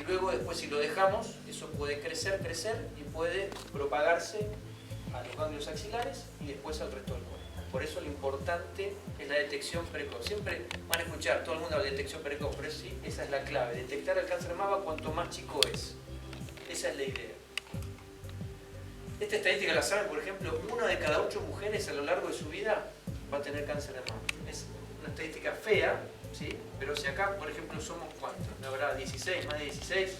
luego después si lo dejamos, eso puede crecer y puede propagarse a los ganglios axilares y después al resto del cuerpo. Por eso lo importante es la detección precoz. Siempre van a escuchar, todo el mundo habla de detección precoz, pero sí, esa es la clave. Detectar el cáncer de mama cuanto más chico es. Esa es la idea. Esta estadística la saben, por ejemplo, 1 de cada 8 mujeres a lo largo de su vida va a tener cáncer de mama. Es una estadística fea, ¿sí? Pero si acá, por ejemplo, somos ¿cuántos? ¿No habrá 16? ¿Más de 16?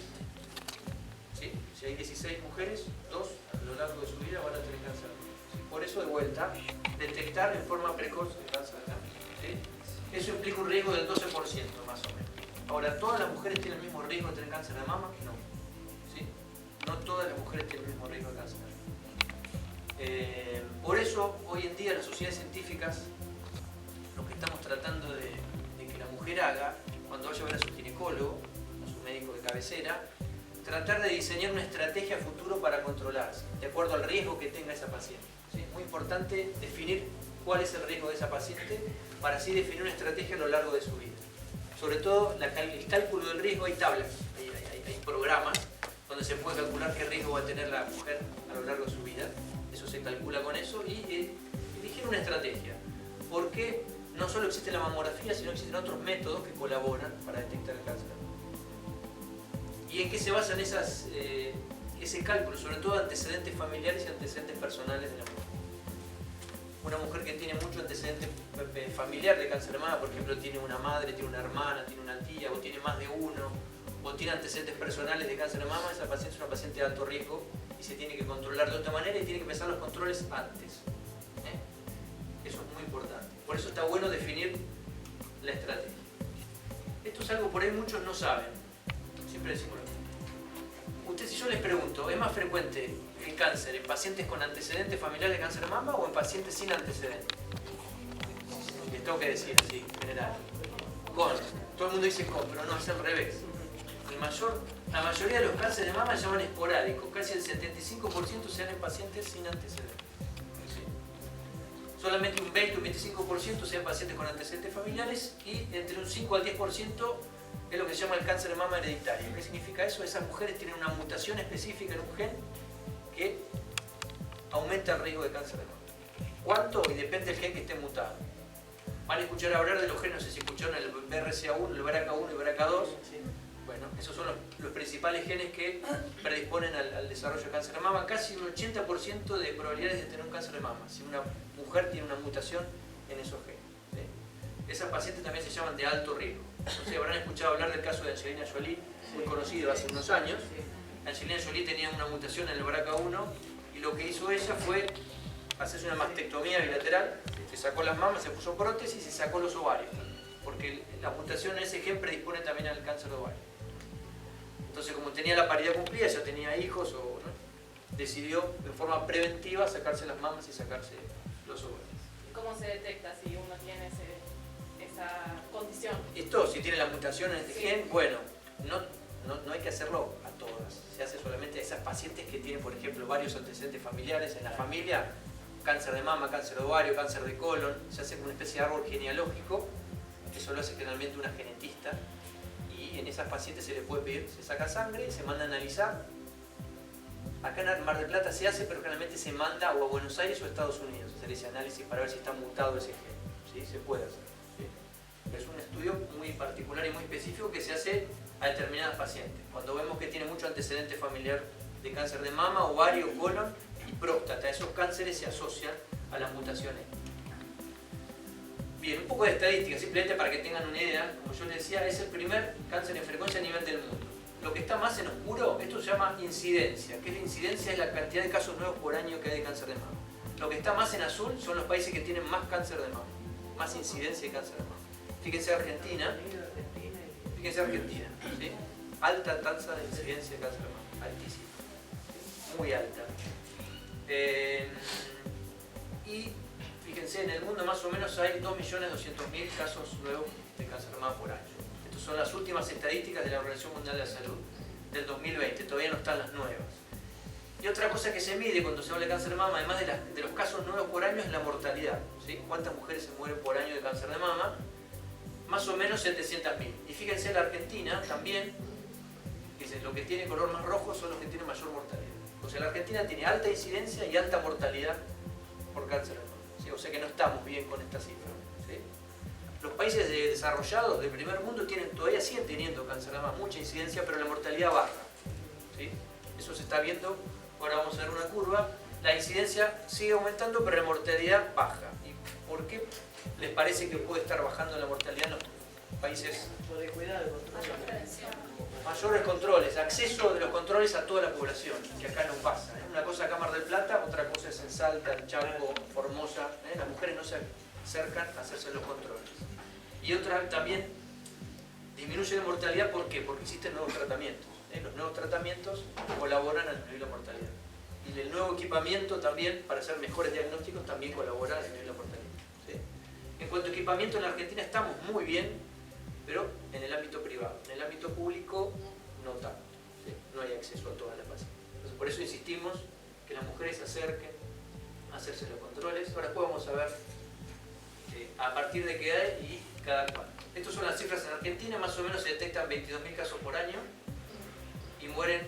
¿Sí? Si hay 16 mujeres, 2 a lo largo de su vida van a tener cáncer de mama. ¿Sí? Por eso, de vuelta, detectar en forma precoz el cáncer de mama. ¿Sí? Eso implica un riesgo del 12% más o menos. Ahora, ¿todas las mujeres tienen el mismo riesgo de tener cáncer de mama? No. ¿Sí? No todas las mujeres tienen el mismo riesgo de cáncer de mama. Por eso, hoy en día, las sociedades científicas, lo que estamos tratando de que la mujer haga, cuando vaya a ver a su ginecólogo, a su médico de cabecera, tratar de diseñar una estrategia a futuro para controlarse, de acuerdo al riesgo que tenga esa paciente. ¿Sí? Es muy importante definir cuál es el riesgo de esa paciente, para así definir una estrategia a lo largo de su vida. Sobre todo, el cálculo del riesgo, hay tablas, hay programas, donde se puede calcular qué riesgo va a tener la mujer a lo largo de su vida. Eso se calcula con eso y elegir una estrategia. Porque no solo existe la mamografía, sino existen otros métodos que colaboran para detectar el cáncer. ¿Y en qué se basan ese cálculo? Sobre todo antecedentes familiares y antecedentes personales de la mujer. Una mujer que tiene mucho antecedente familiar de cáncer de mama, por ejemplo, tiene una madre, tiene una hermana, tiene una tía, o tiene más de uno, o tiene antecedentes personales de cáncer de mama, esa paciente es una paciente de alto riesgo y se tiene que controlar de otra manera y tiene que empezar los controles antes. Eso es muy importante. Por eso está bueno definir la estrategia. Esto es algo por ahí muchos no saben. Siempre decimos lo mismo. Ustedes, si yo les pregunto, ¿es más frecuente el cáncer en pacientes con antecedentes familiares de cáncer de mama o en pacientes sin antecedentes? Les tengo que decir así, en general. Todo el mundo dice con, pero no, es al revés. La mayoría de los cánceres de mama se llaman esporádicos, casi el 75% se dan en pacientes sin antecedentes. ¿Sí? Solamente un 20 o un 25% se dan pacientes con antecedentes familiares y entre un 5 al 10% es lo que se llama el cáncer de mama hereditario. ¿Qué significa eso? Esas mujeres tienen una mutación específica en un gen que aumenta el riesgo de cáncer de mama. ¿Cuánto? Y depende del gen que esté mutado. Van a escuchar hablar de los genes, no sé si escucharon el BRCA1, el BRCA1 y el BRCA2. Bueno, esos son los principales genes que predisponen al desarrollo de cáncer de mama. Casi un 80% de probabilidades de tener un cáncer de mama, si una mujer tiene una mutación en esos genes. ¿Sí? Esas pacientes también se llaman de alto riesgo. No sé, habrán escuchado hablar del caso de Angelina Jolie, muy conocido hace unos años. Angelina Jolie tenía una mutación en el BRCA1 y lo que hizo ella fue hacerse una mastectomía bilateral, se sacó las mamas, se puso prótesis y se sacó los ovarios, porque la mutación en ese gen predispone también al cáncer de ovario. Entonces, como tenía la paridad cumplida, ya tenía hijos, ¿no? Decidió en forma preventiva sacarse las mamas y sacarse los ovarios. ¿Cómo se detecta si uno tiene esa condición? Esto, si tiene la mutación en este gen, bueno, no hay que hacerlo a todas. Se hace solamente a esas pacientes que tienen, por ejemplo, varios antecedentes familiares en la familia, cáncer de mama, cáncer de ovario, cáncer de colon. Se hace como una especie de árbol genealógico, eso lo hace generalmente una genetista. Y en esas pacientes se les puede pedir, se saca sangre, se manda a analizar. Acá en Mar del Plata se hace, pero generalmente se manda o a Buenos Aires o a Estados Unidos a hacer ese análisis para ver si está mutado ese gen. ¿Sí? Se puede hacer. ¿Sí? Es un estudio muy particular y muy específico que se hace a determinadas pacientes. Cuando vemos que tiene mucho antecedente familiar de cáncer de mama, ovario, colon y próstata, esos cánceres se asocian a las mutaciones. Bien, un poco de estadística, simplemente para que tengan una idea. Como yo les decía, es el primer cáncer en frecuencia a nivel del mundo. Lo que está más en oscuro, esto se llama incidencia. ¿Qué es la incidencia? Es la cantidad de casos nuevos por año que hay de cáncer de mama. Lo que está más en azul son los países que tienen más cáncer de mama, más incidencia de cáncer de mama. Fíjense Argentina, ¿sí? Alta tasa de incidencia de cáncer de mama, altísima, muy alta. Y fíjense, en el mundo más o menos hay 2.200.000 casos nuevos de cáncer de mama por año. Estas son las últimas estadísticas de la Organización Mundial de la Salud del 2020, todavía no están las nuevas. Y otra cosa que se mide cuando se habla de cáncer de mama, además de los casos nuevos por año, es la mortalidad. ¿Sí? ¿Cuántas mujeres se mueren por año de cáncer de mama? Más o menos 700.000. Y fíjense, la Argentina también, Fíjense, lo que tiene color más rojo son los que tienen mayor mortalidad. O sea, la Argentina tiene alta incidencia y alta mortalidad por cáncer de mama, ¿sí? O sea que no estamos bien con esta cifra, ¿sí? Los países desarrollados del primer mundo todavía siguen teniendo cáncer de mama, mucha incidencia, pero la mortalidad baja, ¿sí? Eso se está viendo, ahora vamos a ver una curva, la incidencia sigue aumentando, pero la mortalidad baja. ¿Y por qué les parece que puede estar bajando la mortalidad en los países? Por el cuidado, Mayor prevención. Mayores controles, acceso de los controles a toda la población, que acá no pasa. Una cosa acá en Mar del Plata, otra cosa es en Salta, en Chaco, Formosa. Las mujeres no se acercan a hacerse los controles. Y otra también disminuye la mortalidad, ¿por qué? Porque existen nuevos tratamientos. Los nuevos tratamientos colaboran a disminuir la mortalidad. Y el nuevo equipamiento también, para hacer mejores diagnósticos, también colabora a disminuir la mortalidad, ¿sí? En cuanto a equipamiento, en la Argentina estamos muy bien, pero en el ámbito privado. En el ámbito público, no tanto, ¿sí? No hay acceso a todas las pacientes. Entonces, por eso insistimos que las mujeres se acerquen a hacerse los controles. Ahora después vamos a ver a partir de qué edad y cada cuánto. Estas son las cifras en Argentina, más o menos se detectan 22.000 casos por año y mueren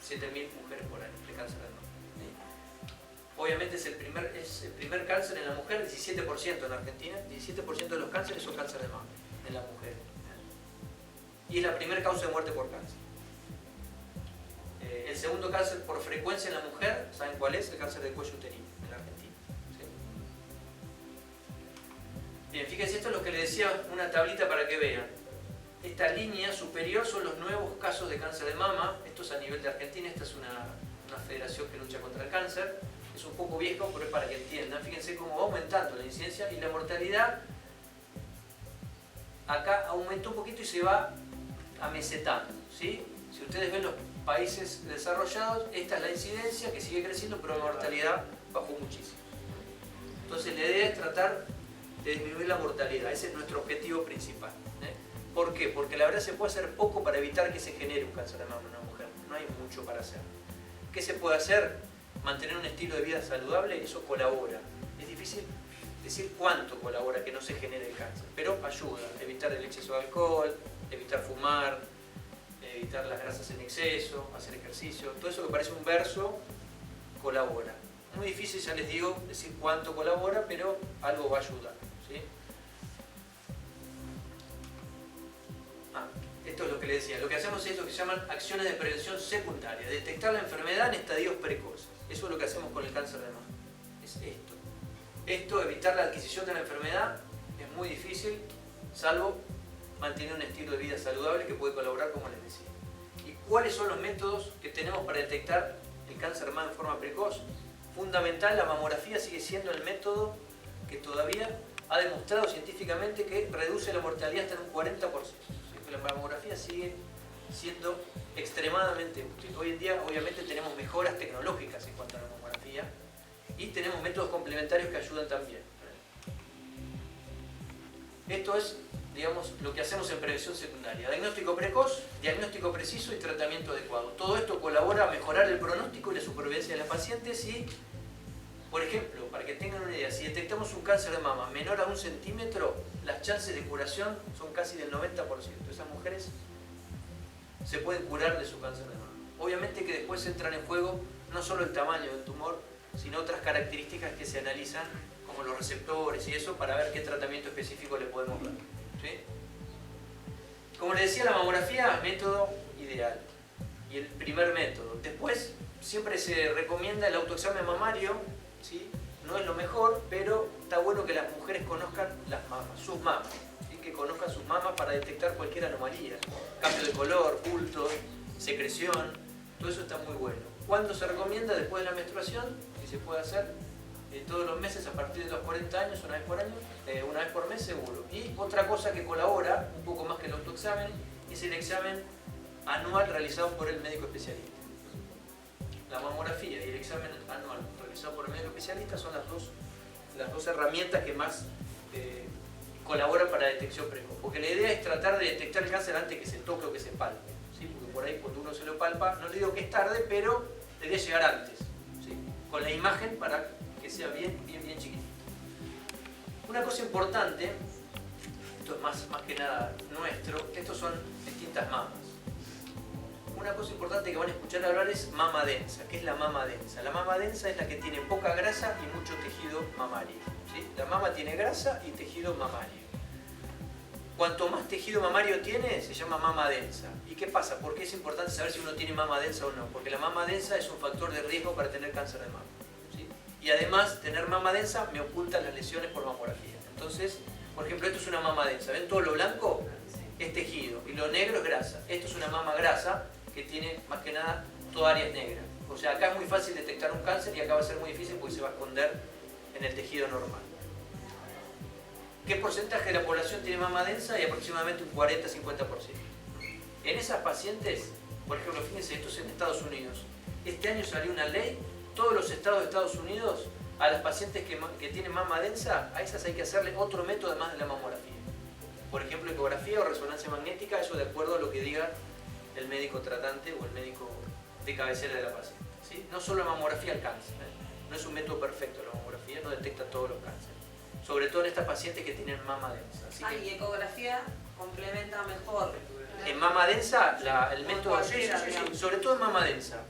7.000 mujeres por año de cáncer de mama, ¿sí? Obviamente es el primer cáncer en la mujer, 17% en Argentina, 17% de los cánceres son cáncer de mama en la mujer. Y es la primera causa de muerte por cáncer. El segundo cáncer por frecuencia en la mujer, ¿saben cuál es? El cáncer de cuello uterino en la Argentina, ¿sí? Bien, fíjense, esto es lo que les decía, una tablita para que vean. Esta línea superior son los nuevos casos de cáncer de mama. Esto es a nivel de Argentina, esta es una federación que lucha contra el cáncer. Es un poco viejo, pero es para que entiendan. Fíjense cómo va aumentando la incidencia y la mortalidad. Acá aumenta un poquito y se va amesetando, ¿sí? Si ustedes ven los países desarrollados, esta es la incidencia que sigue creciendo, pero la mortalidad bajó muchísimo. Entonces la idea es tratar de disminuir la mortalidad. Ese es nuestro objetivo principal, ¿eh? ¿Por qué? Porque la verdad se puede hacer poco para evitar que se genere un cáncer de mama en una mujer. No hay mucho para hacer. ¿Qué se puede hacer? Mantener un estilo de vida saludable, eso colabora. Es difícil decir cuánto colabora que no se genere el cáncer, pero ayuda. Evitar el exceso de alcohol, evitar fumar, evitar las grasas en exceso, hacer ejercicio. Todo eso que parece un verso colabora. Muy difícil, ya les digo, decir cuánto colabora, pero algo va a ayudar, ¿sí? Esto es lo que les decía. Lo que hacemos es lo que se llaman acciones de prevención secundaria. Detectar la enfermedad en estadios precoces. Eso es lo que hacemos con el cáncer de mama. Es esto. Esto, evitar la adquisición de la enfermedad, es muy difícil, salvo mantener un estilo de vida saludable que puede colaborar, como les decía. ¿Y cuáles son los métodos que tenemos para detectar el cáncer de mama en forma precoz? Fundamental, la mamografía sigue siendo el método que todavía ha demostrado científicamente que reduce la mortalidad hasta en un 40%. La mamografía sigue siendo extremadamente útil. Hoy en día, obviamente, tenemos mejoras tecnológicas en cuanto a la mamografía y tenemos métodos complementarios que ayudan también. Esto es, digamos, lo que hacemos en prevención secundaria. Diagnóstico precoz, diagnóstico preciso y tratamiento adecuado. Todo esto colabora a mejorar el pronóstico y la supervivencia de las pacientes y, por ejemplo, para que tengan una idea, si detectamos un cáncer de mama menor a 1 centímetro, las chances de curación son casi del 90%. Esas mujeres se pueden curar de su cáncer de mama. Obviamente que después entran en juego no solo el tamaño del tumor, sino otras características que se analizan, como los receptores y eso, para ver qué tratamiento específico le podemos dar, ¿sí? Como les decía, la mamografía, método ideal. Y el primer método. Después, siempre se recomienda el autoexamen mamario, ¿sí? No es lo mejor, pero está bueno que las mujeres conozcan las mamas, sus mamas, ¿sí? Que conozcan sus mamas para detectar cualquier anomalía. Cambio de color, bultos, secreción, todo eso está muy bueno. ¿Cuándo se recomienda? Después de la menstruación, que se puede hacer todos los meses a partir de los 40 años, una vez por mes seguro. Y otra cosa que colabora, un poco más que el autoexamen, es el examen anual realizado por el médico especialista. La mamografía y el examen anual realizado por el médico especialista son las dos herramientas que más colaboran para la detección precoz. Porque la idea es tratar de detectar el cáncer antes que se toque o que se palpe, ¿sí? Porque por ahí cuando uno se lo palpa, no le digo que es tarde, pero debería llegar antes, ¿sí? Con la imagen para que sea bien chiquitito. Una cosa importante, esto es más que nada nuestro, estos son distintas mamas. una cosa importante que van a escuchar hablar es mama densa. ¿Qué es la mama densa? La mama densa es la que tiene poca grasa y mucho tejido mamario, ¿sí? La mama tiene grasa y tejido mamario. Cuanto más tejido mamario tiene, se llama mama densa. ¿Y qué pasa? ¿Por qué es importante saber si uno tiene mama densa o no? Porque la mama densa es un factor de riesgo para tener cáncer de mama, ¿sí? Y además, tener mama densa me oculta las lesiones por mamografía. Entonces, por ejemplo, esto es una mama densa. ¿Ven todo lo blanco? Es tejido y lo negro es grasa. Esto es una mama grasa que tiene más que nada toda áreas negras. O sea, acá es muy fácil detectar un cáncer y acá va a ser muy difícil porque se va a esconder en el tejido normal. ¿Qué porcentaje de la población tiene mama densa? Y aproximadamente un 40-50%. En esas pacientes, por ejemplo, fíjense, esto es en Estados Unidos. Este año salió una ley, todos los estados de Estados Unidos, a las pacientes que tienen mama densa, a esas hay que hacerle otro método además de la mamografía. Por ejemplo, ecografía o resonancia magnética, eso de acuerdo a lo que diga el médico tratante o el médico de cabecera de la paciente, ¿sí? No solo la mamografía alcanza, no es un método perfecto la mamografía, no detecta todos los cánceres. Sobre todo en estas pacientes que tienen mama densa. Así que, y ecografía complementa mejor. En mama densa, el método... Sí, sobre todo en mama densa.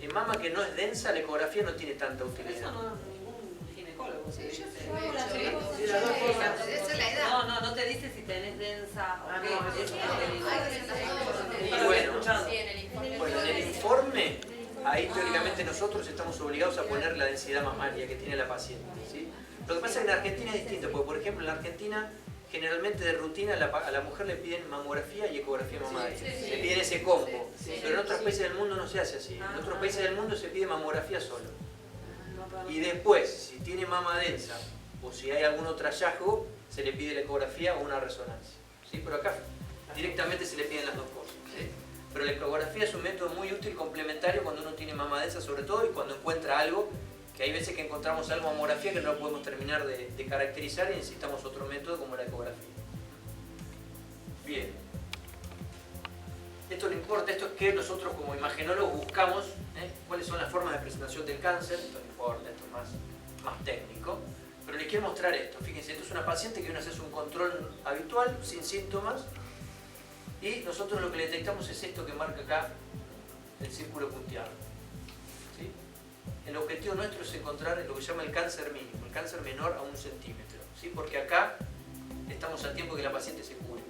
En mama que no es densa, la ecografía no tiene tanta utilidad. Eso no ningún ginecólogo. Sí, yo Esa es la edad. No te dice si tenés densa o qué. Bueno, en el informe, ahí teóricamente nosotros estamos obligados a poner la densidad mamaria que tiene la paciente, ¿sí? Lo que pasa es que en Argentina es distinto, porque por ejemplo en la Argentina generalmente de rutina a la mujer le piden mamografía y ecografía mamaria. Le piden ese combo. Pero en otros países del mundo no se hace así. En otros países del mundo se pide mamografía solo. Y después, si tiene mama densa o si hay algún otro hallazgo, se le pide la ecografía o una resonancia, ¿sí? Pero acá directamente se le piden las dos cosas, ¿sí? Pero la ecografía es un método muy útil, complementario cuando uno tiene mama densa sobre todo y cuando encuentra algo, que hay veces que encontramos algo en mamografía que no lo podemos terminar de caracterizar y necesitamos otro método como la ecografía. Bien. Esto no importa, esto es que nosotros como imagenólogos buscamos cuáles son las formas de presentación del cáncer. Esto no importa, esto es más técnico. Pero les quiero mostrar esto. Fíjense, esto es una paciente que uno hace un control habitual, sin síntomas. Y nosotros lo que le detectamos es esto que marca acá el círculo punteado, ¿sí? El objetivo nuestro es encontrar lo que se llama el cáncer mínimo, el cáncer menor a 1 centímetro, ¿sí? Porque acá estamos a tiempo que la paciente se cure.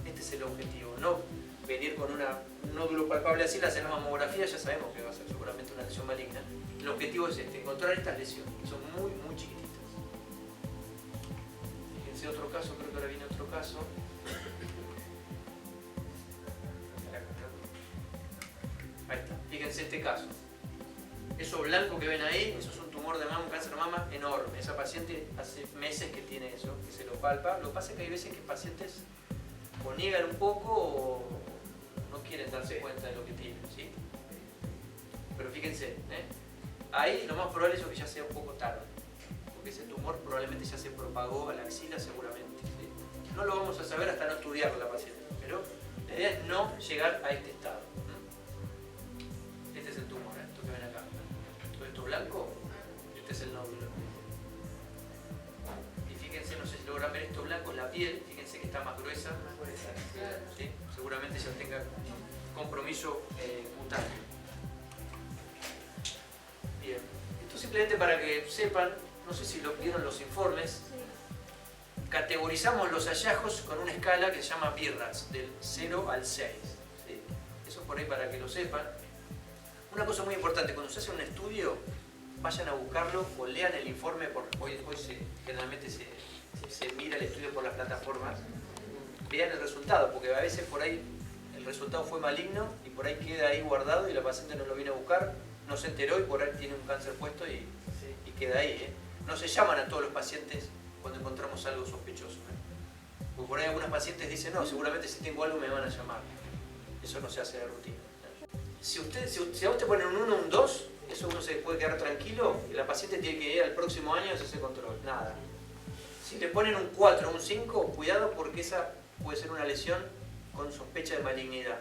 Este es el objetivo, no venir con un nódulo palpable así, la hacer la mamografía, ya sabemos que va a ser seguramente una lesión maligna. El objetivo es encontrar estas lesiones, que son muy, muy chiquititas. Fíjense otro caso, creo que ahora viene otro caso. Ahí está, fíjense este caso. Eso blanco que ven ahí, eso es un tumor de mama, un cáncer de mama enorme. Esa paciente hace meses que tiene eso, que se lo palpa. Lo que pasa es que hay veces que pacientes o niegan un poco o no quieren darse cuenta de lo que tienen, ¿sí? Pero fíjense, ahí lo más probable es que ya sea un poco tarde, porque ese tumor probablemente ya se propagó a la axila seguramente, ¿sí? No lo vamos a saber hasta no estudiar la paciente, pero la idea es no llegar a este estado. Este es el tumor, esto que ven acá. Todo esto blanco, este es el nódulo. Y fíjense, no sé si logran ver esto blanco, la piel, fíjense que está más gruesa, ¿sí? Seguramente ya tenga compromiso cutáneo. Bien, esto simplemente para que sepan, no sé si lo vieron los informes, categorizamos los hallazgos con una escala que se llama BIRATS, del 0 al 6. ¿Sí? Eso por ahí para que lo sepan. Una cosa muy importante, cuando se hace un estudio, vayan a buscarlo o lean el informe, porque hoy generalmente se mira el estudio por las plataformas. Vean el resultado, porque a veces por ahí el resultado fue maligno y por ahí queda ahí guardado y la paciente no lo viene a buscar, no se enteró y por ahí tiene un cáncer puesto y queda ahí. No se llaman a todos los pacientes cuando encontramos algo sospechoso. Porque por ahí algunas pacientes dicen, no, seguramente si tengo algo me van a llamar. Eso no se hace de rutina. Si a usted ponen un 1 o un 2, eso uno se puede quedar tranquilo y la paciente tiene que ir al próximo año a hacerse control. Nada. Si le ponen un 4 o un 5, cuidado porque esa puede ser una lesión con sospecha de malignidad.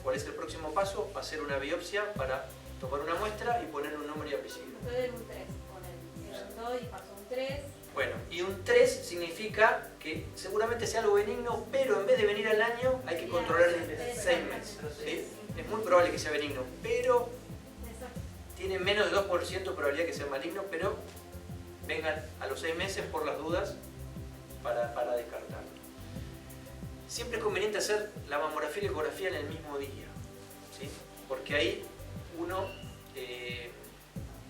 ¿Cuál es el próximo paso? Hacer una biopsia para tomar una muestra y ponerle un nombre y apellido. Entonces un 3, ponen 2 y pasó un 3. Bueno, y un 3 significa que seguramente sea algo benigno, pero en vez de venir al año hay que controlar en 6 meses. ¿Sí? es muy probable que sea benigno, pero Exacto. tiene menos de 2% de probabilidad que sea maligno, pero vengan a los 6 meses por las dudas para descartarlo. Siempre es conveniente hacer la mamografía y la ecografía en el mismo día, ¿sí? Porque ahí uno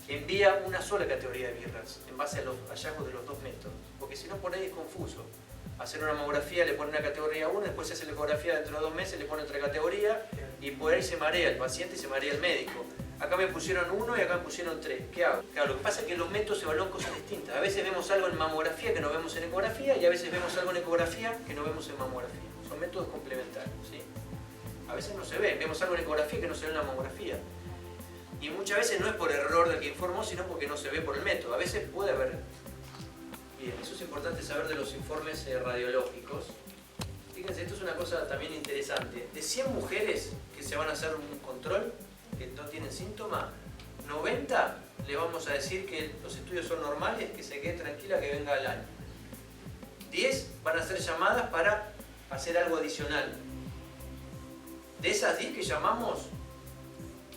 envía una sola categoría de birras en base a los hallazgos de los dos métodos, porque si no por ahí es confuso. Hacer una mamografía le pone una categoría 1, después se hace la ecografía dentro de 2 meses, le pone otra categoría y por ahí se marea el paciente y se marea el médico. Acá me pusieron 1 y acá me pusieron 3. ¿Qué hago? Claro, lo que pasa es que los métodos evalúan cosas distintas. A veces vemos algo en mamografía que no vemos en ecografía y a veces vemos algo en ecografía que no vemos en mamografía. Son métodos complementarios, ¿sí? A veces no se ve, vemos algo en ecografía que no se ve en la mamografía. Y muchas veces no es por error del que informó, sino porque no se ve por el método. A veces puede haber. Bien, eso es importante saber de los informes radiológicos. Fíjense, esto es una cosa también interesante. De 100 mujeres que se van a hacer un control, que no tienen síntomas, 90 le vamos a decir que los estudios son normales, que se quede tranquila, que venga al año. 10 van a ser llamadas para hacer algo adicional. De esas 10 que llamamos,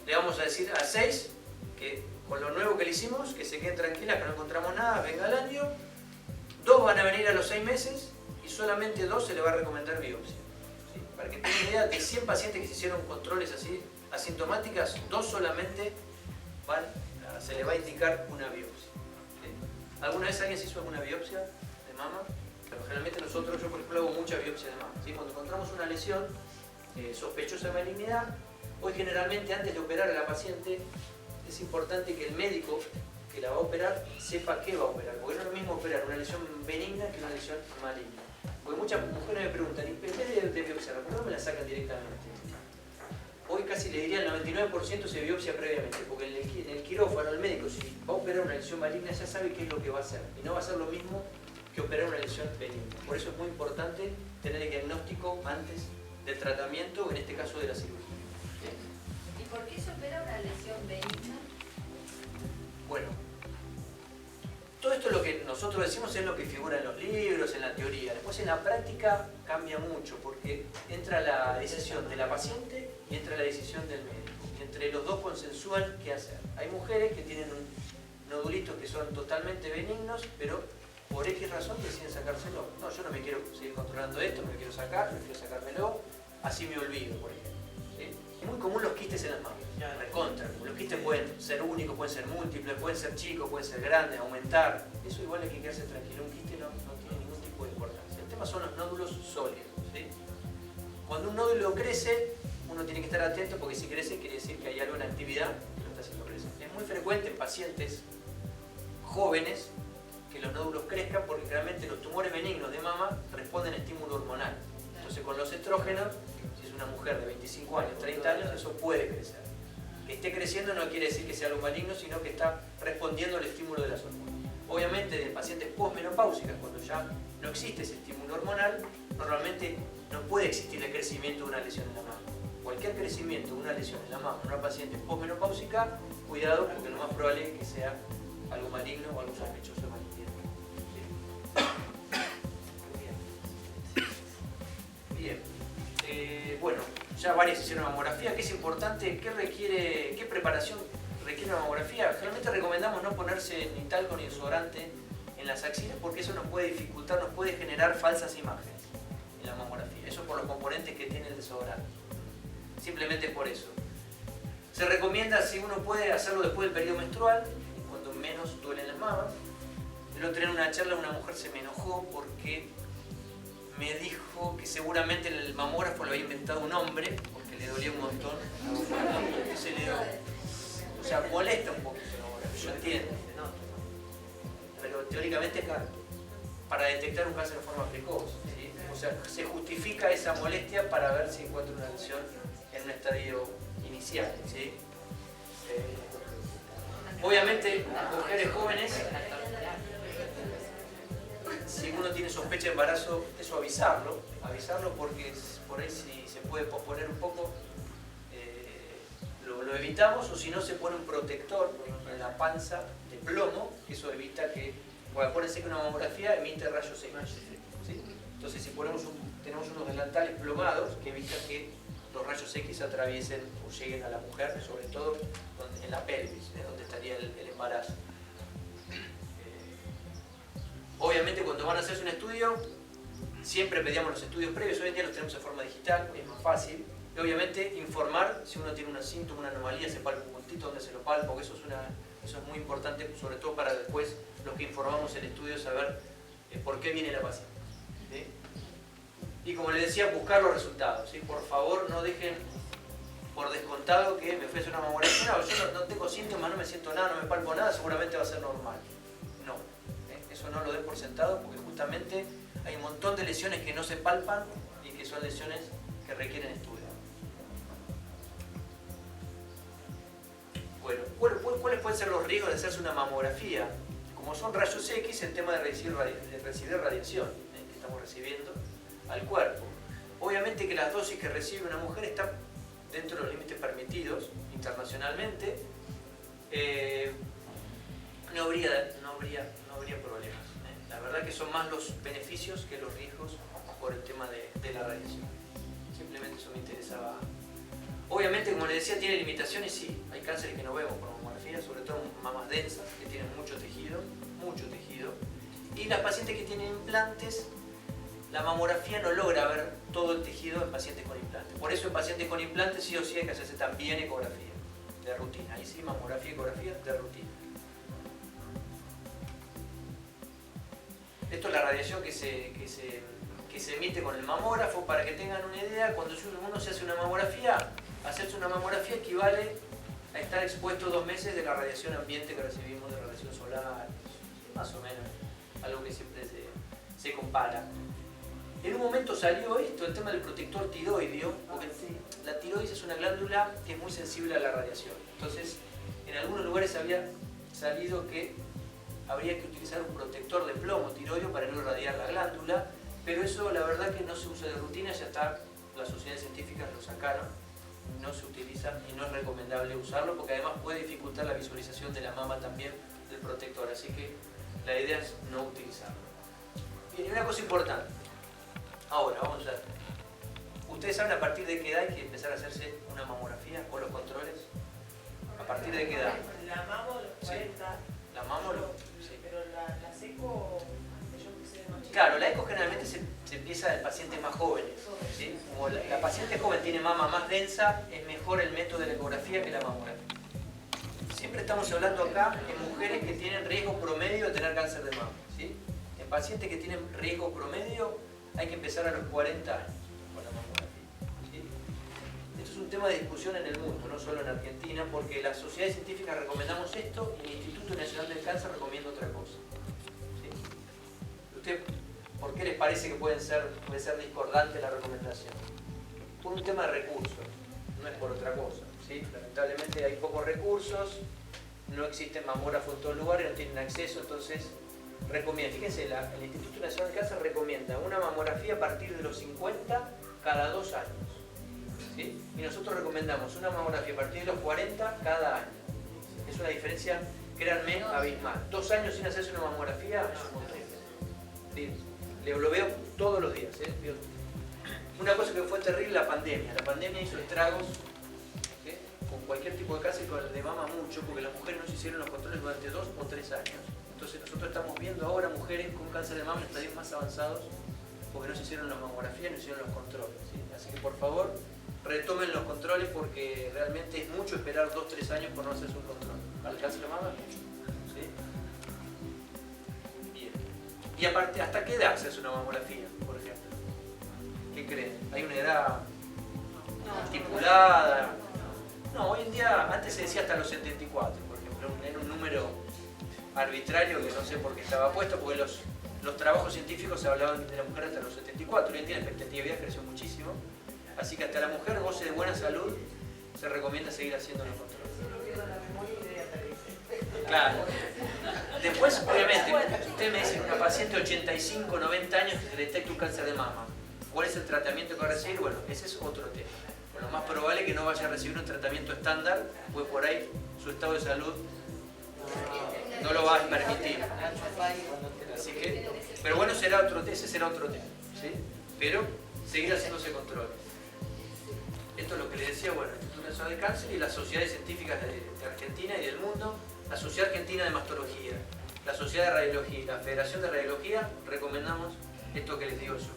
le vamos a decir a 6 que con lo nuevo que le hicimos, que se queden tranquilas, que no encontramos nada, venga al año. 2 van a venir a los 6 meses y solamente 2 se le va a recomendar biopsia. ¿Sí? Para que tengan idea, de 100 pacientes que se hicieron controles así, asintomáticas, 2 solamente se le va a indicar una biopsia. ¿Sí? ¿Alguna vez alguien se hizo alguna biopsia de mama? Pero generalmente nosotros, yo por ejemplo hago mucha biopsia de mama. ¿Sí? Cuando encontramos una lesión sospechosa de malignidad, hoy generalmente antes de operar a la paciente es importante que el médico que la va a operar sepa qué va a operar, porque no es lo mismo operar una lesión benigna que una lesión maligna. Porque muchas mujeres me preguntan, ¿y en vez de biopsiar, por qué no me la sacan directamente? Hoy casi le diría el 99% se biopsia previamente, porque en el quirófano el médico, si va a operar una lesión maligna, ya sabe qué es lo que va a hacer, y no va a ser lo mismo que operar una lesión benigna. Por eso es muy importante tener el diagnóstico antes del tratamiento, en este caso de la cirugía. ¿Y por qué se opera una lesión benigna? Bueno, todo esto lo que nosotros decimos es lo que figura en los libros, en la teoría. Después en la práctica cambia mucho porque entra la decisión de la paciente y entra la decisión del médico. Y entre los dos consensúan qué hacer. Hay mujeres que tienen nodulitos que son totalmente benignos, pero por X razón deciden sacárselo. No, yo no me quiero seguir controlando esto, me lo quiero sacar, prefiero sacármelo, así me olvido, por ejemplo. ¿Sí? Es muy común los quistes en las mamas. Recontra. Los quistes pueden ser únicos, pueden ser múltiples, pueden ser chicos, pueden ser grandes, aumentar. Eso igual hay que quedarse tranquilo. Un quiste no tiene ningún tipo de importancia. El tema son los nódulos sólidos. ¿Sí? Cuando un nódulo crece, uno tiene que estar atento porque si crece quiere decir que hay algo en actividad que lo está haciendo crecer. Es muy frecuente en pacientes jóvenes que los nódulos crezcan porque realmente los tumores benignos de mama responden a estímulo hormonal. Entonces con los estrógenos, si es una mujer de 25 años, 30 años, eso puede crecer. Que esté creciendo no quiere decir que sea algo maligno, sino que está respondiendo al estímulo de las hormonas. Obviamente, en pacientes posmenopáusicas, cuando ya no existe ese estímulo hormonal, normalmente no puede existir el crecimiento de una lesión en la mama. Cualquier crecimiento de una lesión en la mama en una paciente posmenopáusica, cuidado porque lo más probable es que sea algo maligno o algo sospechoso de malignidad. Bien. Bueno, ya varias hicieron mamografía. ¿Qué es importante? ¿Qué preparación requiere una mamografía? Generalmente recomendamos no ponerse ni talco ni desodorante en las axilas porque eso nos puede dificultar, nos puede generar falsas imágenes en la mamografía. Eso por los componentes que tiene el desodorante. Simplemente por eso. Se recomienda, si uno puede, hacerlo después del periodo menstrual, cuando menos duelen las mamas. El otro día en una charla una mujer se me enojó porque me dijo que seguramente el mamógrafo lo había inventado un hombre porque le dolía un montón. Entonces o sea, molesta un poquito el mamógrafo, yo entiendo, pero teóricamente es para detectar un cáncer de forma precoz. ¿Sí? O sea, se justifica esa molestia para ver si encuentra una lesión en un estadio inicial. ¿Sí? Obviamente, mujeres jóvenes, si uno tiene sospecha de embarazo, eso avisarlo porque por ahí si se puede posponer un poco, lo evitamos, o si no se pone un protector en la panza de plomo, que eso evita que, bueno, acuérdense que una mamografía emite rayos X, ¿sí? Entonces si tenemos unos delantales plomados que evitan que los rayos X atraviesen o lleguen a la mujer, sobre todo en la pelvis, donde estaría el embarazo. Obviamente cuando van a hacerse un estudio, siempre pedíamos los estudios previos, hoy en día los tenemos en forma digital, es más fácil. Y obviamente informar si uno tiene un síntoma, una anomalía, se palpa un puntito, dónde se lo palpa, porque eso es muy importante, sobre todo para después los que informamos el estudio, saber por qué viene la paciente. ¿Sí? Y como les decía, buscar los resultados. ¿Sí? Por favor, no dejen por descontado que me fui a hacer una mamografía, o yo no tengo síntomas, no me siento nada, no me palpo nada, seguramente va a ser normal. No, eso no lo den por sentado, porque justamente hay un montón de lesiones que no se palpan y que son lesiones que requieren estudio. Bueno, ¿cuáles pueden ser los riesgos de hacerse una mamografía? Como son rayos X, el tema de recibir radiación que estamos recibiendo al cuerpo. Obviamente que las dosis que recibe una mujer están dentro de los límites permitidos internacionalmente. No habría problemas. La verdad que son más los beneficios que los riesgos por el tema de la radiación. Simplemente eso me interesaba. Obviamente, como les decía, tiene limitaciones, sí. Hay cánceres que no vemos por mamografía, sobre todo mamas densas, que tienen mucho tejido. Y las pacientes que tienen implantes, la mamografía no logra ver todo el tejido en pacientes con implantes. Por eso en pacientes con implantes sí o sí hay que hacerse también ecografía de rutina. Ahí sí, mamografía y ecografía de rutina. Esto es la radiación que se emite con el mamógrafo. Para que tengan una idea, cuando uno se hace una mamografía, hacerse una mamografía equivale a estar expuesto 2 meses de la radiación ambiente que recibimos, de radiación solar, más o menos, algo que siempre se compara. En un momento salió esto, el tema del protector tiroideo, porque la tiroides es una glándula que es muy sensible a la radiación. Entonces, en algunos lugares había salido que habría que utilizar un protector de plomo tiroideo para no irradiar la glándula, pero eso la verdad que no se usa de rutina, ya está, las sociedades científicas lo sacaron, no se utiliza y no es recomendable usarlo porque además puede dificultar la visualización de la mama también del protector, así que la idea es no utilizarlo. Bien, y una cosa importante, ahora vamos a ver, ¿ustedes saben a partir de qué edad hay que empezar a hacerse una mamografía o los controles? ¿A partir de qué edad? La mamo los 40. Sí. ¿La mamo? Sí. Pero la seco, yo puse de noche. Claro, la eco generalmente se empieza en pacientes más jóvenes. ¿Sí? Como la paciente joven tiene mama más densa, es mejor el método de la ecografía que la mamografía. Siempre estamos hablando acá en mujeres que tienen riesgo promedio de tener cáncer de mama. ¿Sí? En pacientes que tienen riesgo promedio hay que empezar a los 40 años con la mamografía. ¿Sí? Esto es un tema de discusión en el mundo, no solo en Argentina, porque las sociedades científicas recomendamos esto y el Instituto Nacional del Cáncer recomienda otra cosa. ¿Sí? ¿Usted por qué les parece que puede ser discordante la recomendación? Por un tema de recursos, no es por otra cosa. ¿Sí? Lamentablemente hay pocos recursos, no existen mamógrafos en todos lugares, no tienen acceso, entonces recomienda. Fíjense, el Instituto Nacional del Cáncer recomienda una mamografía a partir de los 50 cada 2 años. ¿Sí? Y nosotros recomendamos una mamografía a partir de los 40 cada año. Es una diferencia, créanme, abismal. 2 años sin hacerse una mamografía es un montón. ¿Sí? Lo veo todos los días. Una cosa que fue terrible, la pandemia. La pandemia hizo estragos, ¿sí? Con cualquier tipo de cáncer, con el de mama mucho, porque las mujeres no se hicieron los controles durante 2 o 3 años. Entonces nosotros estamos viendo ahora mujeres con cáncer de mama en estadios más avanzados porque no se hicieron las mamografías, no se hicieron los controles. ¿Sí? Así que por favor, retomen los controles porque realmente es mucho esperar 2 o 3 años por no hacerse un control. ¿Para el cáncer de mama? ¿Sí? Bien. Y aparte, ¿hasta qué edad se hace una mamografía, por ejemplo? ¿Qué creen? ¿Hay una edad estipulada? No, hoy en día, antes se decía hasta los 74, por ejemplo, era un número arbitrario que no sé por qué estaba puesto, porque los trabajos científicos hablaban de la mujer hasta los 74, hoy en día la expectativa de vida creció muchísimo, así que hasta la mujer goce de buena salud, se recomienda seguir haciendo los controles. Claro. Después, obviamente, usted me dice una paciente de 85, 90 años que le detecta un cáncer de mama, ¿cuál es el tratamiento que va a recibir? Bueno, ese es otro tema. Lo más probable es que no vaya a recibir un tratamiento estándar, pues por ahí su estado de salud no lo va a permitir. Así que, pero bueno, ese será otro tema, ¿sí? Pero seguir haciéndose controles. Esto es lo que le decía, bueno, el Instituto Nacional de Cáncer y las sociedades científicas de Argentina y del mundo, la Sociedad Argentina de Mastología, la Sociedad de Radiología y la Federación de Radiología, recomendamos esto que les digo yo.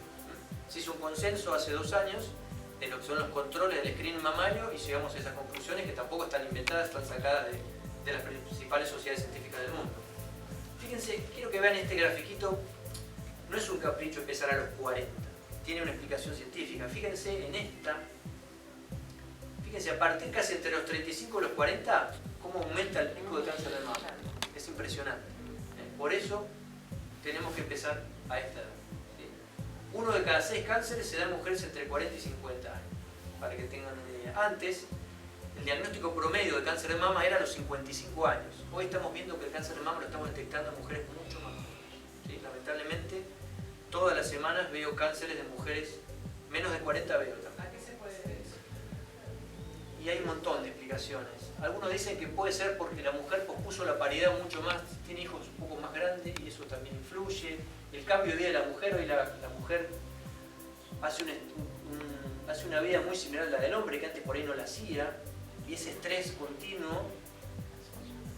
Se hizo un consenso hace 2 años de lo que son los controles del screening mamario y llegamos a esas conclusiones que tampoco están inventadas, están sacadas de las principales sociedades científicas del mundo. Fíjense, quiero que vean este grafiquito, no es un capricho empezar a los 40, tiene una explicación científica. Fíjense en esta, fíjense a partir casi entre los 35 y los 40, cómo aumenta el pico de cáncer de mama. Es impresionante. Por eso tenemos que empezar a esta edad. 1 de cada 6 cánceres se da en mujeres entre 40 y 50 años, para que tengan una idea. Antes, el diagnóstico promedio de cáncer de mama era a los 55 años. Hoy estamos viendo que el cáncer de mama lo estamos detectando en mujeres mucho más jóvenes. ¿Sí? Lamentablemente, todas las semanas veo cánceres de mujeres menos de 40 veo también. ¿A qué se puede ver eso? Y hay un montón de explicaciones. Algunos dicen que puede ser porque la mujer pospuso la paridad mucho más, tiene hijos un poco más grandes y eso también influye. El cambio de vida de la mujer, hoy la mujer hace una vida muy similar a la del hombre, que antes por ahí no la hacía, y ese estrés continuo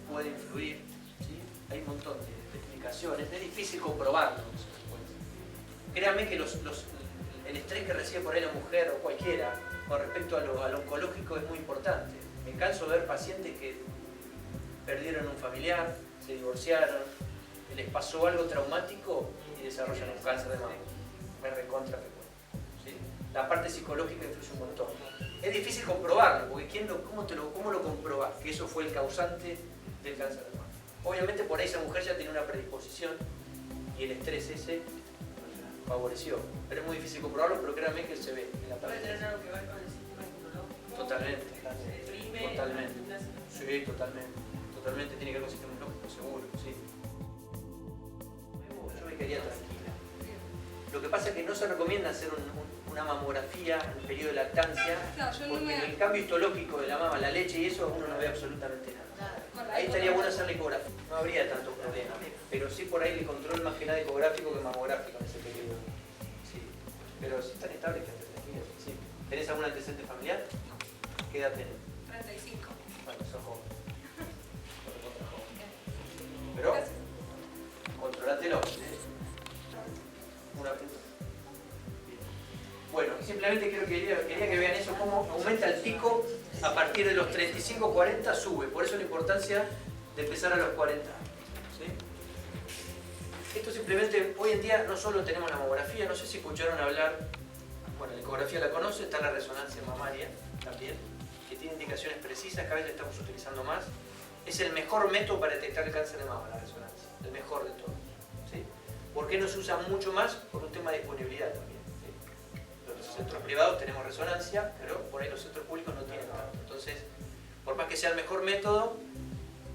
puede influir. ¿Sí? Hay un montón de explicaciones, es difícil comprobarlo. Créanme que el estrés que recibe por ahí la mujer o cualquiera con respecto a lo oncológico es muy importante. Me canso de ver pacientes que perdieron un familiar, se divorciaron, les pasó algo traumático y desarrollan un cáncer de mama. Me recontra frecuente. ¿Sí? La parte psicológica influye un montón. Es difícil comprobarlo, porque ¿cómo lo comprobás? Que eso fue el causante del cáncer de mama. Obviamente por ahí esa mujer ya tiene una predisposición y el estrés ese favoreció. Pero es muy difícil comprobarlo, pero créanme que se ve en la parte. ¿Puede tener algo que ver con el sistema inmunológico? Totalmente. Se deprime, Totalmente. una situación. Sí, totalmente. Totalmente tiene que ver con el sistema inmunológico, seguro, sí. Yo me quería tranquila. Lo que pasa es que no se recomienda hacer una mamografía en el periodo de lactancia, Claro, yo porque no en el cambio histológico de la mama, la leche y eso, uno no ve absolutamente nada. Ahí estaría bueno hacer la ecografía, no habría tanto problema. Pero sí por ahí el control más que nada ecográfico que mamográfico en ese periodo. Sí. Pero si están estables, que tranquilos. Sí. ¿Tenés algún antecedente familiar? ¿Qué edad tenés? 35. Bueno, sos joven. Pero controlátelo. Una pregunta. Bueno, simplemente quería que vean eso, cómo aumenta el pico a partir de los 35-40, sube. Por eso la importancia de empezar a los 40 años. ¿Sí? Esto simplemente, hoy en día no solo tenemos la mamografía, no sé si escucharon hablar, bueno, la ecografía la conocen, está la resonancia mamaria también, que tiene indicaciones precisas, cada vez la estamos utilizando más. Es el mejor método para detectar el cáncer de mama, la resonancia, el mejor de todos. ¿Sí? ¿Por qué no se usa mucho más? Por un tema de disponibilidad también. ¿Sí? Los centros privados tenemos resonancia, pero por ahí los centros públicos no tienen tanto. Entonces, por más que sea el mejor método,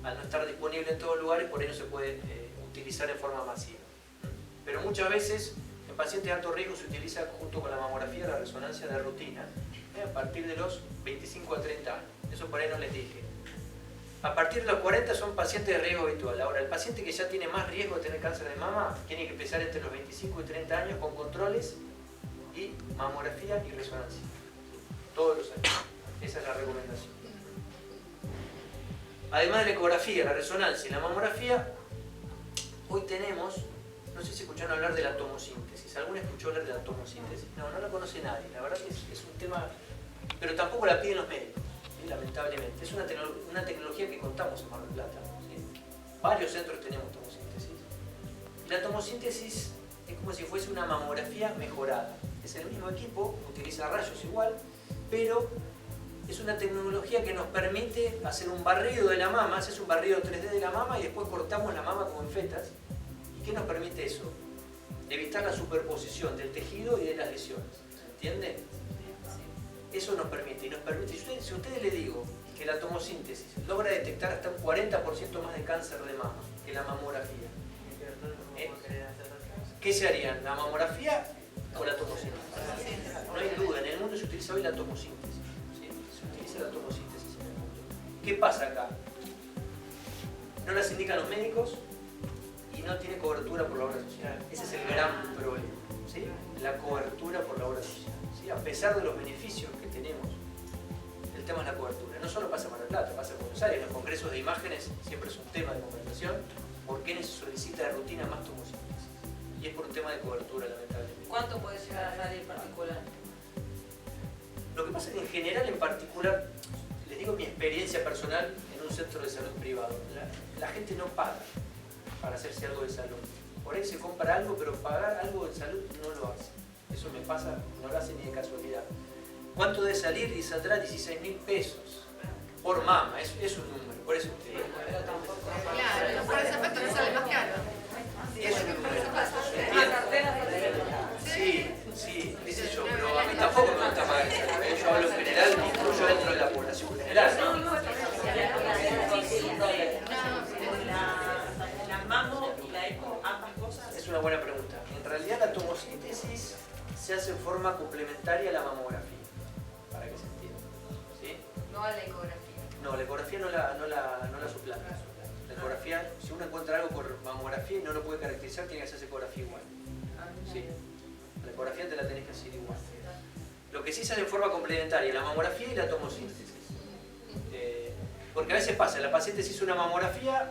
al no estar disponible en todos lugares, por ahí no se puede utilizar en forma masiva. Pero muchas veces en pacientes de alto riesgo se utiliza junto con la mamografía la resonancia de rutina, a partir de los 25 a 30 años. Eso por ahí no les dije. A partir de los 40 son pacientes de riesgo habitual. Ahora, el paciente que ya tiene más riesgo de tener cáncer de mama tiene que empezar entre los 25 y 30 años con controles y mamografía y resonancia. Todos los años. Esa es la recomendación. Además de la ecografía, la resonancia y la mamografía, hoy tenemos, no sé si escucharon hablar de la tomosíntesis. ¿Alguno escuchó hablar de la tomosíntesis? No, no la conoce nadie. La verdad que es un tema, pero tampoco la piden los médicos. Lamentablemente. Es una tecnología que contamos en Mar del Plata. ¿Sí? Varios centros tenemos tomosíntesis. La tomosíntesis es como si fuese una mamografía mejorada. Es el mismo equipo, utiliza rayos igual, pero es una tecnología que nos permite hacer un barrido de la mama, haces un barrido 3D de la mama y después cortamos la mama como en fetas. ¿Y qué nos permite eso? Evitar la superposición del tejido y de las lesiones. ¿Se entiende? Eso nos permite, si a ustedes les digo que la tomosíntesis logra detectar hasta un 40% más de cáncer de mama que la mamografía, ¿qué se harían? ¿La mamografía o la tomosíntesis? No hay duda, en el mundo se utiliza hoy la tomosíntesis. ¿Sí? Se utiliza la tomosíntesis en el mundo. ¿Qué pasa acá? No las indican los médicos y no tiene cobertura por la obra social. Ese es el gran problema. ¿Sí? La cobertura por la obra social. ¿Sí? A pesar de los beneficios que tenemos el tema es la cobertura. No solo pasa en Mar del Plata, pasa en Buenos Aires. En los congresos de imágenes siempre es un tema de conversación. ¿Por qué se solicita de rutina más tomosíntesis? Y es por un tema de cobertura, lamentablemente. ¿Cuánto puede llegar a salir en particular? Lo que pasa es que en general, en particular, les digo mi experiencia personal en un centro de salud privado. La gente no paga para hacerse algo de salud. Por ahí se compra algo, pero pagar algo de salud no lo hace. Eso me pasa, no lo hace ni de casualidad. ¿Cuánto debe salir? Y saldrá 16.000 pesos por mama, es un número, por eso te digo. Pero tampoco. Claro, por ese zapato le sale más caro. Es un número. Una cartera Sí, sí, dice yo, pero a mí tampoco me gusta pagar esa salud. Yo hablo en general, incluyo dentro de la población general. La mamo y la eco, ambas cosas. Es una buena pregunta. En realidad la tomosíntesis se hace en forma complementaria a la mamografía, para que se entienda. ¿Sí? No a la ecografía. No, la ecografía no la suplanta. La ecografía, si uno encuentra algo por mamografía y no lo puede caracterizar, tiene que hacerse ecografía igual. Sí. La ecografía te la tenés que hacer igual. Lo que sí se hace en forma complementaria, la mamografía y la tomosíntesis. Porque a veces pasa, la paciente se hizo una mamografía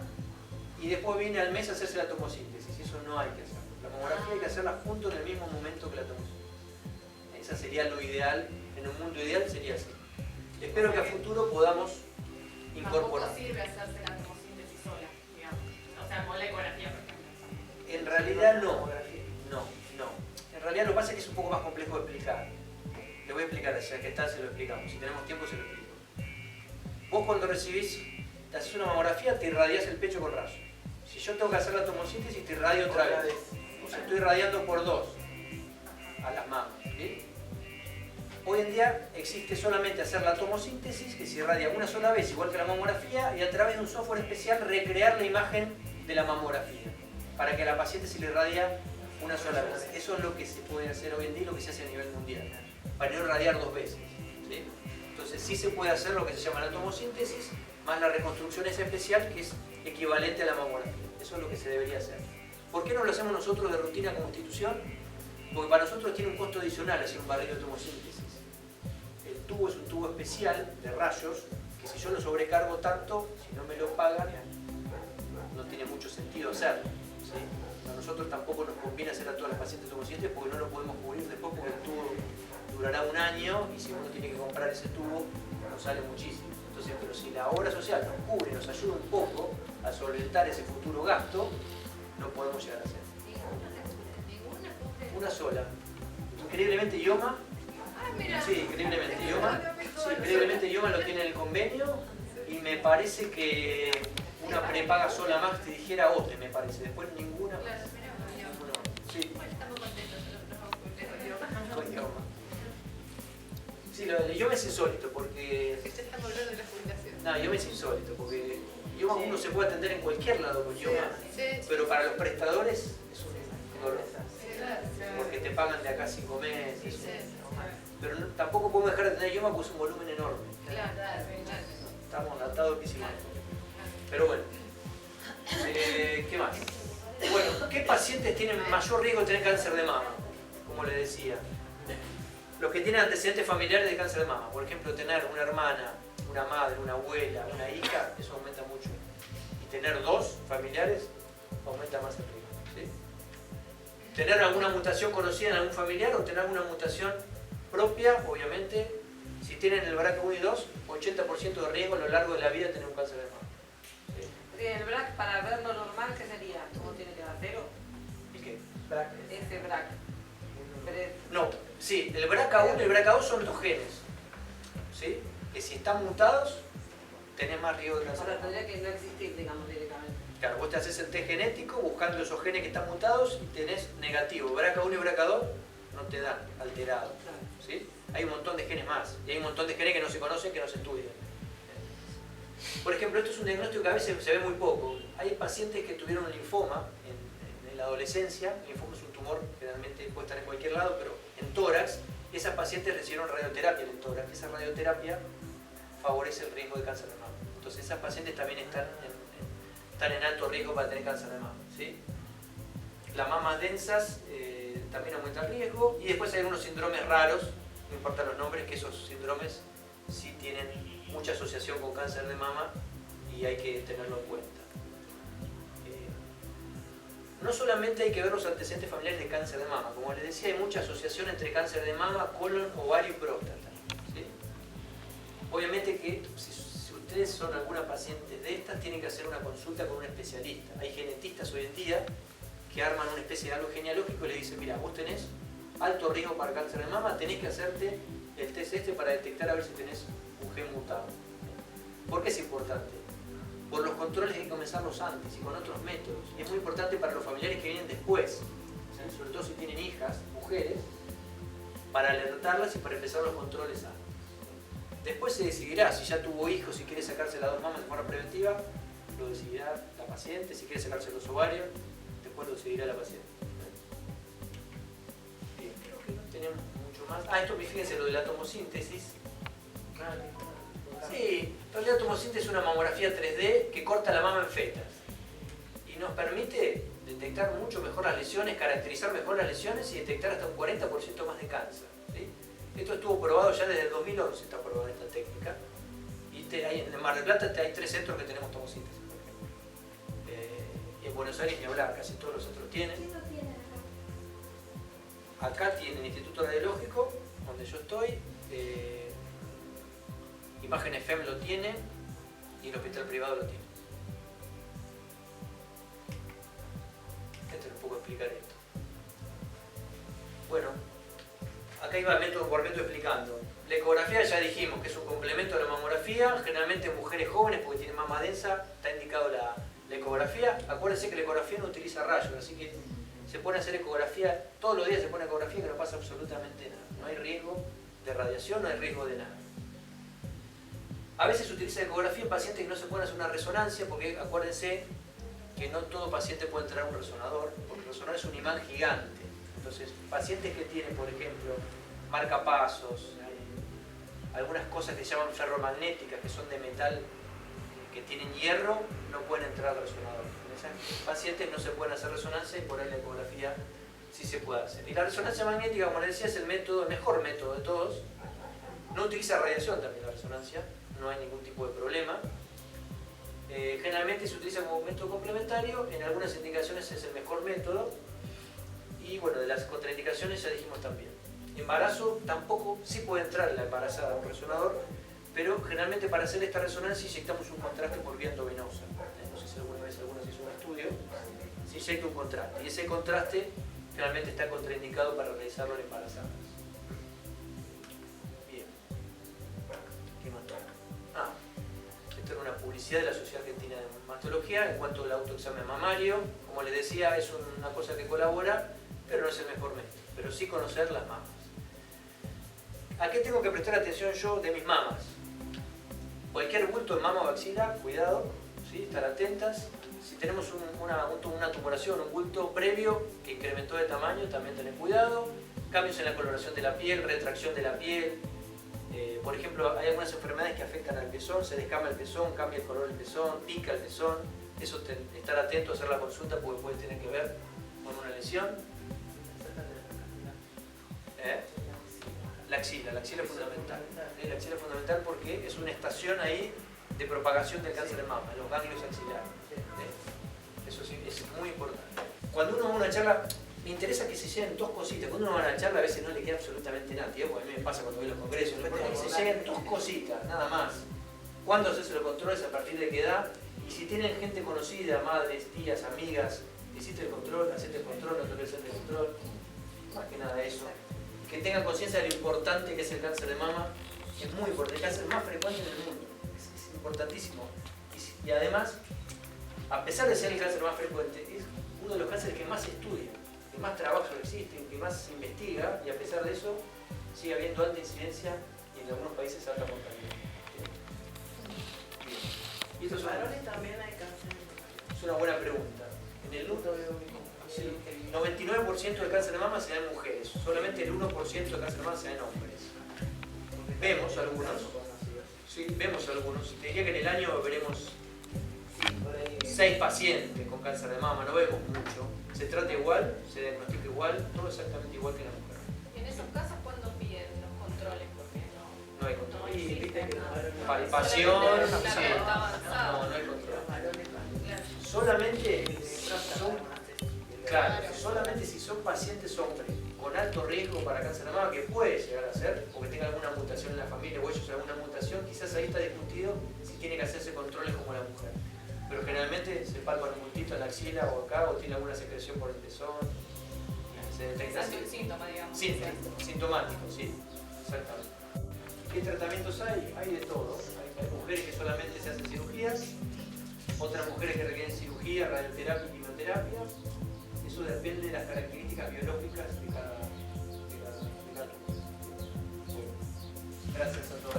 y después viene al mes a hacerse la tomosíntesis. Eso no hay que hacerlo. La mamografía hay que hacerla junto en el mismo momento que la tomosíntesis. Esa sería lo ideal, en un mundo ideal sería así. Espero que a futuro podamos incorporar. Tampoco sirve hacerse la tomosíntesis sola, digamos. O sea, con la ecografía, por ejemplo. En realidad no. No. En realidad lo que pasa es que es un poco más complejo de explicar. Le voy a explicar, ya que está, se lo explicamos. Si tenemos tiempo, se lo explico. Vos cuando recibís, te haces una mamografía, te irradiás el pecho con rayos. Si yo tengo que hacer la tomosíntesis, te irradio otra vez. O sea, estoy irradiando por 2 a las mamas. ¿Sí? Hoy en día existe solamente hacer la tomosíntesis, que se irradia una sola vez, igual que la mamografía, y a través de un software especial recrear la imagen de la mamografía, para que a la paciente se le irradia una sola vez. Eso es lo que se puede hacer hoy en día y lo que se hace a nivel mundial, para no irradiar 2 veces. ¿Sí? Entonces sí se puede hacer lo que se llama la tomosíntesis, más la reconstrucción esa especial, que es equivalente a la mamografía. Eso es lo que se debería hacer. ¿Por qué no lo hacemos nosotros de rutina como institución? Porque para nosotros tiene un costo adicional hacer un barrido de tomosíntesis. El tubo es un tubo especial de rayos, que si yo lo sobrecargo tanto, si no me lo pagan, no tiene mucho sentido hacerlo. ¿Sí? A nosotros tampoco nos conviene hacer a todas las pacientes tomosíntesis porque no lo podemos cubrir después, porque el tubo durará 1 año y si uno tiene que comprar ese tubo, nos sale muchísimo. Entonces, pero si la obra social nos cubre y nos ayuda un poco a solventar ese futuro gasto, lo podemos llegar a hacer. Una sola. Increíblemente IOMA. Sí, increíblemente IOMA. Sí, increíblemente IOMA lo tiene en el convenio y me parece que una prepaga sola más te dijera OTE, me parece. Después ninguna más. Ninguna más. Sí. Estamos contentos Con IOMA. Sí, lo de IOMA es insólito porque... Estamos hablando de la jubilación. No, IOMA es insólito porque IOMA uno se puede atender en cualquier lado con IOMA, pero para los prestadores es un dolor. Porque te pagan de acá 5 meses. Pero no, tampoco podemos dejar de tener IOMA porque es un volumen enorme. Estamos adaptados que hicimos. Pero bueno, ¿qué más? Bueno, ¿qué pacientes tienen mayor riesgo de tener cáncer de mama? Como les decía, los que tienen antecedentes familiares de cáncer de mama, por ejemplo, tener una hermana, una madre, una abuela, una hija, eso aumenta mucho. Y tener 2 familiares aumenta más el riesgo. ¿Sí? Tener alguna mutación conocida en algún familiar o tener alguna mutación propia, obviamente, si tienen el BRCA1 y 2, 80% de riesgo a lo largo de la vida de tener un cáncer de mama. ¿Sí? El BRAC, para verlo normal, ¿qué sería? ¿Cómo tiene que dar 0? ¿Y qué? Ese BRAC. No, sí, el BRCA1 y el BRCA2 son 2 genes. ¿Sí? Que si están mutados, tenés más riesgo de cáncer. Ahora tendría que no existir, digamos, directamente. Claro, vos te haces el test genético buscando esos genes que están mutados y tenés negativo. BRCA1 y BRCA2 no te dan alterado. ¿Sí? Hay un montón de genes más. Y hay un montón de genes que no se conocen, que no se estudian. Por ejemplo, esto es un diagnóstico que a veces se ve muy poco. Hay pacientes que tuvieron linfoma en la adolescencia. El linfoma es un tumor, generalmente puede estar en cualquier lado, pero en tórax. Esas pacientes recibieron radioterapia en el tórax. Esa radioterapia favorece el riesgo de cáncer de mama. Entonces esas pacientes también están en alto riesgo para tener cáncer de mama. ¿Sí? Las mamas densas también aumenta el riesgo. Y después hay algunos síndromes raros, no importan los nombres, que esos síndromes sí tienen mucha asociación con cáncer de mama y hay que tenerlo en cuenta. No solamente hay que ver los antecedentes familiares de cáncer de mama, como les decía, hay mucha asociación entre cáncer de mama, colon, ovario y próstata. ¿Sí? Obviamente que si ustedes son alguna paciente de estas, tienen que hacer una consulta con un especialista. Hay genetistas hoy en día que arman una especie de árbol genealógico y le dicen, mira, vos tenés alto riesgo para cáncer de mama, tenés que hacerte el test este para detectar a ver si tenés un gen mutado. ¿Por qué es importante? Por los controles hay que comenzarlos antes y con otros métodos. Y es muy importante para los familiares que vienen después, ¿sí? Sobre todo si tienen hijas, mujeres, para alertarlas y para empezar los controles antes. Después se decidirá si ya tuvo hijos, si quiere sacarse las dos mamas de forma preventiva, lo decidirá la paciente. Si quiere sacarse los ovarios, después lo decidirá la paciente. Bien, creo que no tenemos mucho más. Esto, fíjense, lo de la tomosíntesis. Sí, en realidad la tomosíntesis es una mamografía 3D que corta la mama en fetas y nos permite detectar mucho mejor las lesiones, caracterizar mejor las lesiones y detectar hasta un 40% más de cáncer. ¿Sí? Esto estuvo probado ya desde el 2011, está probada esta técnica. Y en Mar del Plata hay 3 centros que tenemos tomosíntesis, por ejemplo. Y en Buenos Aires ni hablar, casi todos los centros tienen. ¿Qué lo tienen acá? Acá tiene el Instituto Radiológico, donde yo estoy. Imágenes FEM lo tiene y el hospital privado lo tiene. Esto les puedo explicar esto. Bueno, acá iba método por método explicando. La ecografía ya dijimos que es un complemento a la mamografía, generalmente en mujeres jóvenes porque tienen mama densa, está indicado la ecografía. Acuérdense que la ecografía no utiliza rayos, así que se pone a hacer ecografía, todos los días se pone ecografía que no pasa absolutamente nada. No hay riesgo de radiación, no hay riesgo de nada. A veces se utiliza ecografía en pacientes que no se pueden hacer una resonancia, porque acuérdense que no todo paciente puede entrar a un resonador, porque el resonador es un imán gigante. Entonces, pacientes que tienen, por ejemplo, marcapasos, algunas cosas que se llaman ferromagnéticas, que son de metal, que tienen hierro, no pueden entrar al resonador. En esos pacientes no se pueden hacer resonancia y por ahí la ecografía sí se puede hacer. Y la resonancia magnética, como les decía, es el mejor método de todos. No utiliza radiación también la resonancia, no hay ningún tipo de problema. Generalmente se utiliza como método complementario, en algunas indicaciones es el mejor método. Y bueno, de las contraindicaciones ya dijimos también. Embarazo tampoco, sí puede entrar la embarazada a un resonador, pero generalmente para hacer esta resonancia inyectamos un contraste por vía endovenosa. No sé si alguna vez alguno se hizo un estudio, se inyecta un contraste y ese contraste generalmente está contraindicado para realizarlo en embarazadas. Bien. ¿Qué más? Esto era una publicidad de la Sociedad Argentina de Mastología en cuanto al autoexamen mamario. Como les decía, es una cosa que colabora, pero no es el mejor método. Pero sí conocer las mamas. ¿A qué tengo que prestar atención yo de mis mamas? Cualquier bulto en mama o axila, cuidado, ¿sí? Estar atentas. Si tenemos una tumoración, un bulto previo que incrementó de tamaño, también tener cuidado. Cambios en la coloración de la piel, retracción de la piel. Por ejemplo, hay algunas enfermedades que afectan al pezón, se descama el pezón, cambia el color del pezón, pica el pezón. Eso, estar atento a hacer la consulta porque puede tener que ver con una lesión. La axila es fundamental. La axila es fundamental porque es una estación ahí de propagación del cáncer de mama, los ganglios axilares. Eso sí, es muy importante. Cuando uno va a una charla, me interesa que se lleguen 2 cositas. Cuando uno va a una charla a veces no le queda absolutamente nada. Tío, porque a mí me pasa cuando voy a los congresos. Lo importante es que se lleguen 2 cositas, nada más. ¿Cuándo hacerse los controles? ¿A partir de qué edad? Y si tienen gente conocida, madres, tías, amigas, hiciste el control, hacete el control, no te hacerte el control. Más que nada eso. Que tengan conciencia de lo importante que es el cáncer de mama. Es muy importante, el cáncer más frecuente en el mundo. Es importantísimo. Y además, a pesar de ser el cáncer más frecuente, es uno de los cánceres que más se estudia, que más trabajo existe, que más se investiga, y a pesar de eso, sigue habiendo alta incidencia y en algunos países alta mortalidad. Y esto ¿En varones también hay cáncer? es una buena pregunta. En el 99% del cáncer de mama se da en mujeres, solamente el 1% del cáncer de mama se da en hombres. Vemos algunos, sí, vemos algunos. Te diría que en el año veremos 6 pacientes con cáncer de mama, no vemos mucho. Se trata igual, se diagnostica igual, todo exactamente igual que en la mujer. En esos casos, ¿cuándo piden los controles? Porque No hay control. no Y existe. palpación, Solamente sí. está avanzado. No hay control. Solamente solamente si son pacientes hombres con alto riesgo para cáncer de mama, que puede llegar a ser, porque tenga alguna mutación en la familia o ellos alguna mutación, quizás ahí está discutido si tiene que hacerse controles como la mujer. Pero generalmente se palpa un bultito en la axila o acá, o tiene alguna secreción por el pezón. Se detecta Es así. un síntoma, digamos. Sí, sintomático, sí, exactamente. ¿Qué tratamientos hay? Hay de todo. Hay mujeres que solamente se hacen cirugías, otras mujeres que requieren cirugía, radioterapia y quimioterapia. Eso depende de las características biológicas de cada bueno, gracias a todos.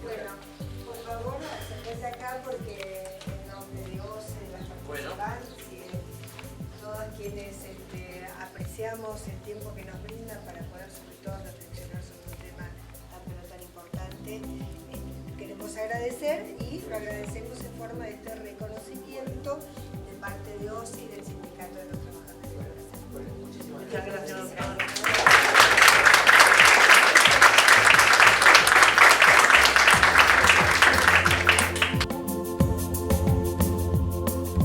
Bueno, por favor, acérquense acá porque en nombre de OCE, de las participantes y de todos quienes apreciamos el tiempo que nos brindan para poder sobre todo reflexionar sobre un tema tan importante, queremos agradecer y lo agradecemos en forma